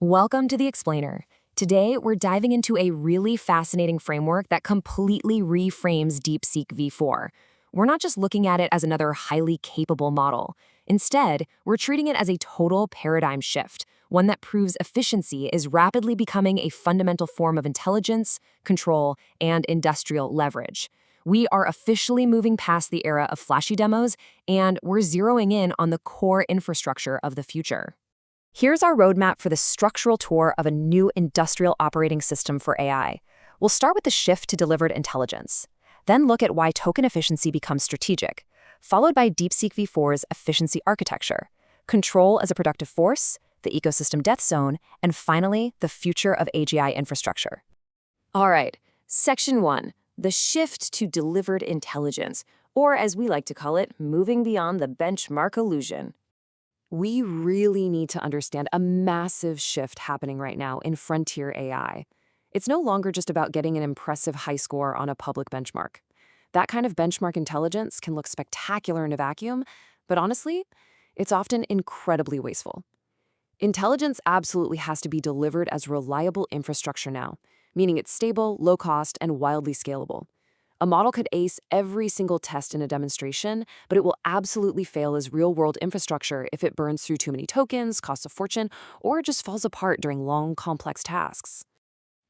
Welcome to The Explainer. Today, we're diving into a really fascinating framework that completely reframes DeepSeek V4. We're not just looking at it as another highly capable model. Instead, we're treating it as a total paradigm shift, one that proves efficiency is rapidly becoming a fundamental form of intelligence, control, and industrial leverage. We are officially moving past the era of flashy demos, and we're zeroing in on the core infrastructure of the future. Here's our roadmap for the structural tour of a new industrial operating system for AI. We'll start with the shift to delivered intelligence, then look at why token efficiency becomes strategic, followed by DeepSeek V4's efficiency architecture, control as a productive force, the ecosystem death zone, and finally, the future of AGI infrastructure. All right, Section 1, the shift to delivered intelligence, or as we like to call it, moving beyond the benchmark illusion. We really need to understand a massive shift happening right now in frontier AI. It's no longer just about getting an impressive high score on a public benchmark. That kind of benchmark intelligence can look spectacular in a vacuum, but honestly, it's often incredibly wasteful. Intelligence absolutely has to be delivered as reliable infrastructure now, meaning it's stable, low cost, and wildly scalable. A model could ace every single test in a demonstration, but it will absolutely fail as real-world infrastructure if it burns through too many tokens, costs a fortune, or just falls apart during long, complex tasks.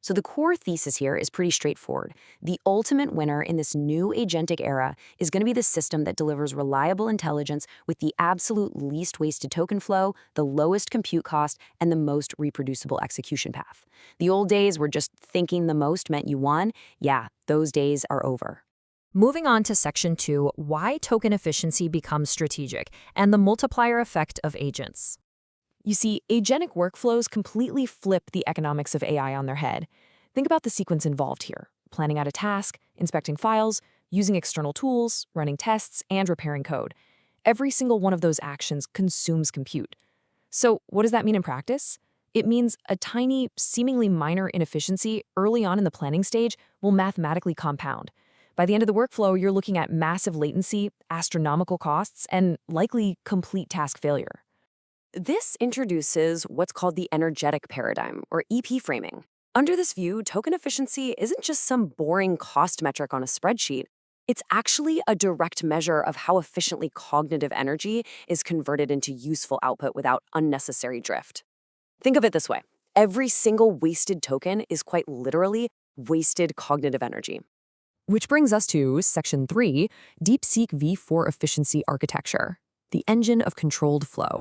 So the core thesis here is pretty straightforward. The ultimate winner in this new agentic era is going to be the system that delivers reliable intelligence with the absolute least wasted token flow, the lowest compute cost, and the most reproducible execution path. The old days where just thinking the most meant you won, yeah, those days are over. Moving on to Section 2, why token efficiency becomes strategic, and the multiplier effect of agents. You see, agentic workflows completely flip the economics of AI on their head. Think about the sequence involved here: planning out a task, inspecting files, using external tools, running tests, and repairing code. Every single one of those actions consumes compute. So what does that mean in practice? It means a tiny, seemingly minor inefficiency early on in the planning stage will mathematically compound. By the end of the workflow, you're looking at massive latency, astronomical costs, and likely complete task failure. This introduces what's called the energetic paradigm, or EP framing. Under this view, token efficiency isn't just some boring cost metric on a spreadsheet. It's actually a direct measure of how efficiently cognitive energy is converted into useful output without unnecessary drift. Think of it this way: every single wasted token is quite literally wasted cognitive energy. Which brings us to Section 3, DeepSeek V4 efficiency architecture, the engine of controlled flow.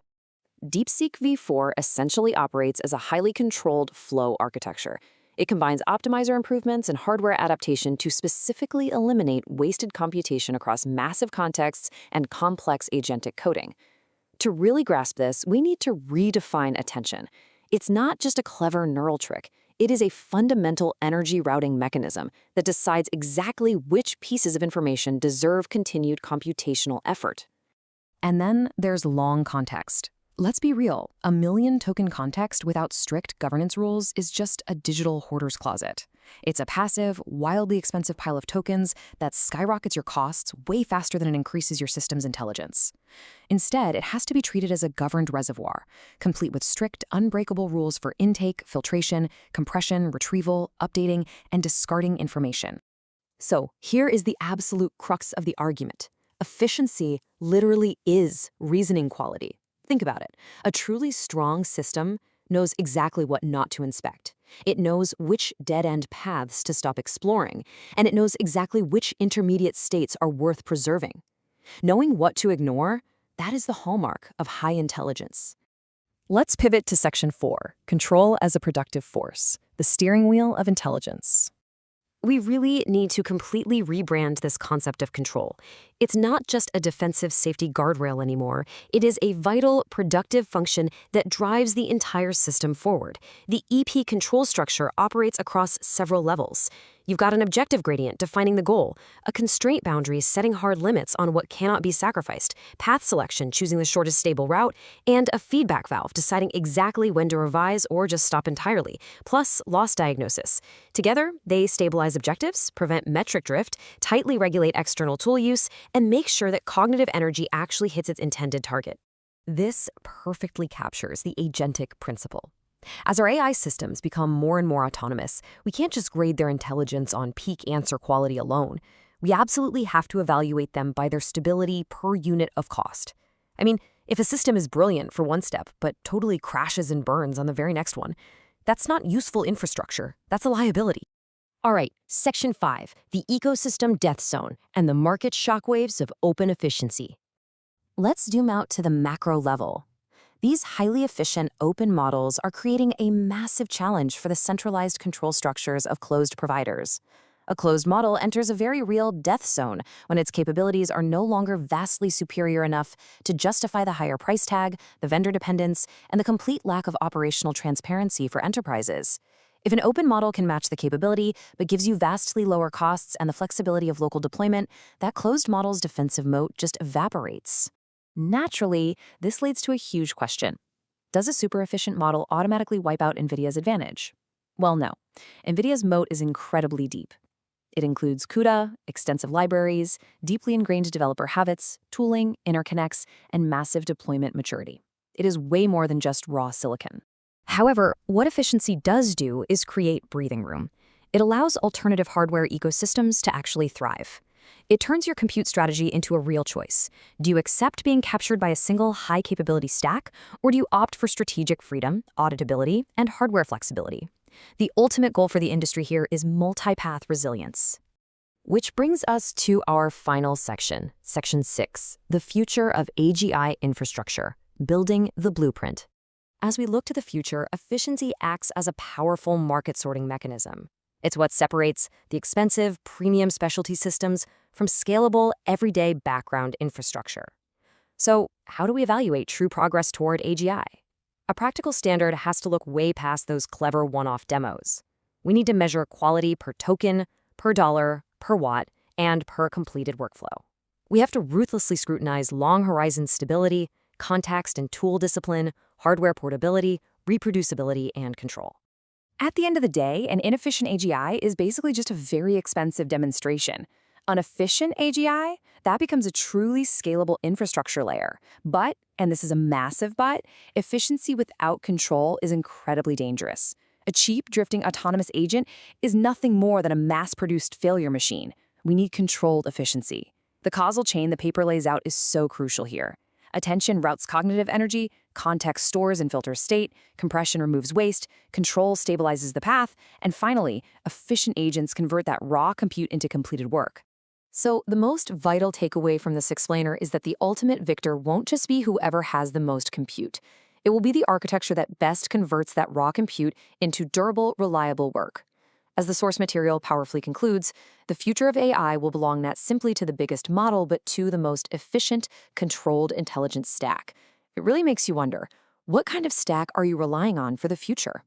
DeepSeek V4 essentially operates as a highly controlled flow architecture. It combines optimizer improvements and hardware adaptation to specifically eliminate wasted computation across massive contexts and complex agentic coding. To really grasp this, we need to redefine attention. It's not just a clever neural trick. It is a fundamental energy routing mechanism that decides exactly which pieces of information deserve continued computational effort. And then there's long context. Let's be real, a million token context without strict governance rules is just a digital hoarder's closet. It's a passive, wildly expensive pile of tokens that skyrockets your costs way faster than it increases your system's intelligence. Instead, it has to be treated as a governed reservoir, complete with strict, unbreakable rules for intake, filtration, compression, retrieval, updating, and discarding information. So here is the absolute crux of the argument. Efficiency literally is reasoning quality. Think about it. A truly strong system knows exactly what not to inspect. It knows which dead-end paths to stop exploring, and it knows exactly which intermediate states are worth preserving. Knowing what to ignore, that is the hallmark of high intelligence. Let's pivot to Section 4, control as a productive force, the steering wheel of intelligence. We really need to completely rebrand this concept of control. It's not just a defensive safety guardrail anymore. It is a vital, productive function that drives the entire system forward. The EP control structure operates across several levels. You've got an objective gradient defining the goal, a constraint boundary setting hard limits on what cannot be sacrificed, path selection choosing the shortest stable route, and a feedback valve deciding exactly when to revise or just stop entirely, plus loss diagnosis. Together, they stabilize objectives, prevent metric drift, tightly regulate external tool use, and make sure that cognitive energy actually hits its intended target. This perfectly captures the agentic principle. As our AI systems become more and more autonomous, we can't just grade their intelligence on peak answer quality alone. We absolutely have to evaluate them by their stability per unit of cost. I mean, if a system is brilliant for one step, but totally crashes and burns on the very next one, that's not useful infrastructure, that's a liability. All right, Section 5, the ecosystem death zone and the market shockwaves of open efficiency. Let's zoom out to the macro level. These highly efficient open models are creating a massive challenge for the centralized control structures of closed providers. A closed model enters a very real death zone when its capabilities are no longer vastly superior enough to justify the higher price tag, the vendor dependence, and the complete lack of operational transparency for enterprises. If an open model can match the capability but gives you vastly lower costs and the flexibility of local deployment, that closed model's defensive moat just evaporates. Naturally, this leads to a huge question. Does a super efficient model automatically wipe out NVIDIA's advantage? Well, no. NVIDIA's moat is incredibly deep. It includes CUDA, extensive libraries, deeply ingrained developer habits, tooling, interconnects, and massive deployment maturity. It is way more than just raw silicon. However, what efficiency does do is create breathing room. It allows alternative hardware ecosystems to actually thrive. It turns your compute strategy into a real choice. Do you accept being captured by a single high-capability stack, or do you opt for strategic freedom, auditability, and hardware flexibility? The ultimate goal for the industry here is multi-path resilience. Which brings us to our final section, Section 6, the future of AGI infrastructure, building the blueprint. As we look to the future, efficiency acts as a powerful market sorting mechanism. It's what separates the expensive, premium specialty systems from scalable, everyday background infrastructure. So, how do we evaluate true progress toward AGI? A practical standard has to look way past those clever one-off demos. We need to measure quality per token, per dollar, per watt, and per completed workflow. We have to ruthlessly scrutinize long-horizon stability, context and tool discipline, hardware portability, reproducibility, and control. At the end of the day, an inefficient AGI is basically just a very expensive demonstration. An efficient AGI, that becomes a truly scalable infrastructure layer. But, and this is a massive but, efficiency without control is incredibly dangerous. A cheap, drifting autonomous agent is nothing more than a mass-produced failure machine. We need controlled efficiency. The causal chain the paper lays out is so crucial here. Attention routes cognitive energy, context stores and filters state, compression removes waste, control stabilizes the path, and finally, efficient agents convert that raw compute into completed work. So the most vital takeaway from this explainer is that the ultimate victor won't just be whoever has the most compute. It will be the architecture that best converts that raw compute into durable, reliable work. As the source material powerfully concludes, the future of AI will belong not simply to the biggest model, but to the most efficient, controlled intelligence stack. It really makes you wonder, what kind of stack are you relying on for the future?